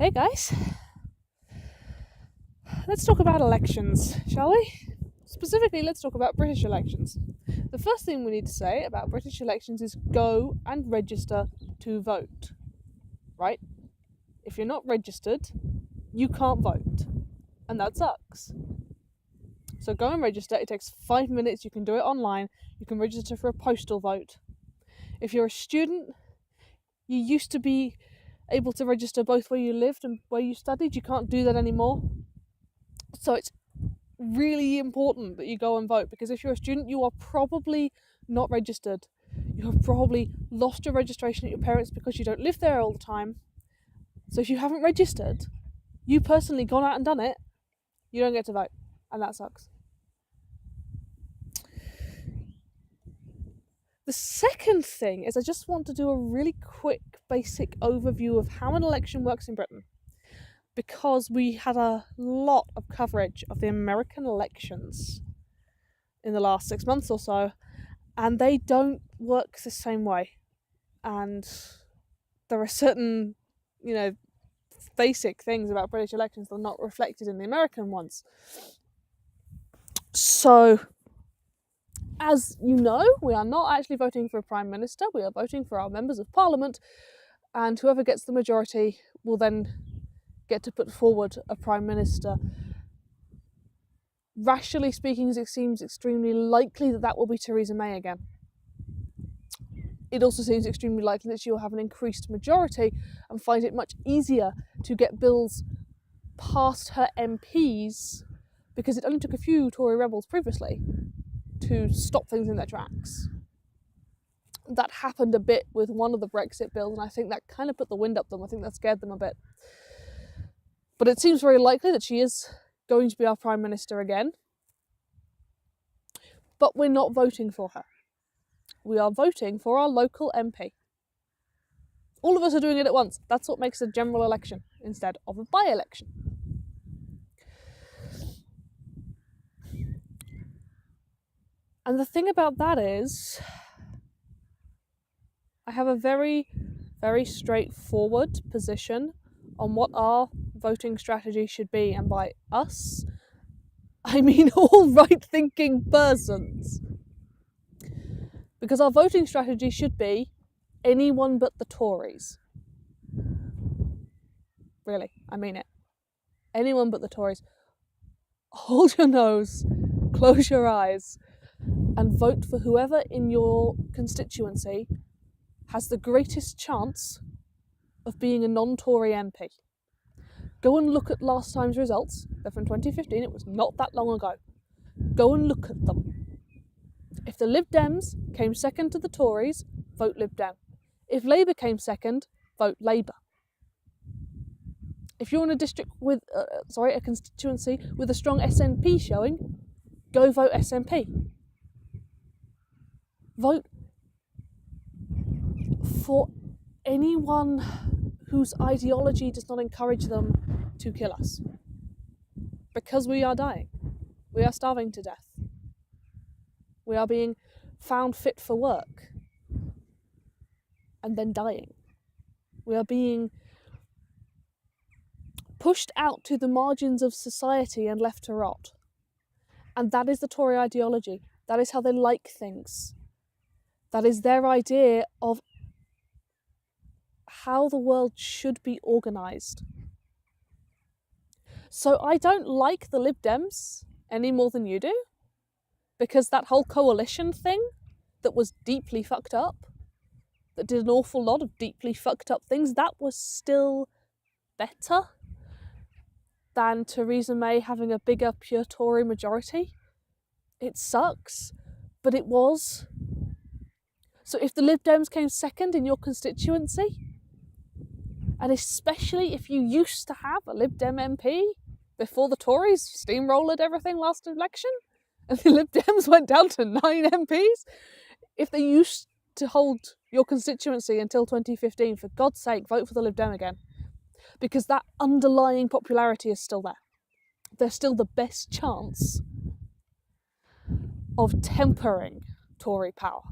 Hey guys, let's talk about elections, shall we? Specifically, let's talk about British elections. The first thing we need to say about British elections is go and register to vote, right? If you're not registered, you can't vote, and that sucks. So go and register. It takes 5 minutes. You can do it online. You can register for a postal vote. If you're a student, you used to be able to register both where you lived and where you studied. You can't do that anymore. So it's really important that you go and vote, because if you're a student, you are probably not registered. You have probably lost your registration at your parents because you don't live there all the time. So if you haven't registered, you personally gone out and done it, you don't get to vote, and that sucks. The second thing is I just want to do a really quick basic overview of how an election works in Britain, because we had a lot of coverage of the American elections in the last 6 months or so, and they don't work the same way. And there are certain, basic things about British elections that are not reflected in the American ones. So, as you know, we are not actually voting for a Prime Minister, we are voting for our members of Parliament, and whoever gets the majority will then get to put forward a Prime Minister. Rationally speaking, it seems extremely likely that will be Theresa May again. It also seems extremely likely that she will have an increased majority and find it much easier to get bills past her MPs, because it only took a few Tory rebels previously to stop things in their tracks. That happened a bit with one of the Brexit bills, and I think that kind of put the wind up them. I think that scared them a bit. But it seems very likely that she is going to be our Prime Minister again. But we're not voting for her. We are voting for our local MP. All of us are doing it at once. That's what makes a general election instead of a by-election. And the thing about that is, I have a very, very straightforward position on what our voting strategy should be. And by us, I mean all right-thinking persons. Because our voting strategy should be anyone but the Tories. Really, I mean it. Anyone but the Tories. Hold your nose, close your eyes, and vote for whoever in your constituency has the greatest chance of being a non-Tory MP. Go and look at last time's results. They're from 2015, it was not that long ago. Go and look at them. If the Lib Dems came second to the Tories, vote Lib Dem. If Labour came second, vote Labour. If you're in a district with, a constituency with a strong SNP showing, go vote SNP. Vote for anyone whose ideology does not encourage them to kill us. Because we are dying. We are starving to death. We are being found fit for work and then dying. We are being pushed out to the margins of society and left to rot. And that is the Tory ideology. That is how they like things. That is their idea of how the world should be organised. So I don't like the Lib Dems any more than you do, because that whole coalition thing that was deeply fucked up, that did an awful lot of deeply fucked up things, that was still better than Theresa May having a bigger pure Tory majority. It sucks, but it was. So if the Lib Dems came second in your constituency, and especially if you used to have a Lib Dem MP before the Tories steamrolled everything last election, and the Lib Dems went down to 9 MPs, if they used to hold your constituency until 2015, for God's sake, vote for the Lib Dem again. Because that underlying popularity is still there. There's still the best chance of tempering Tory power.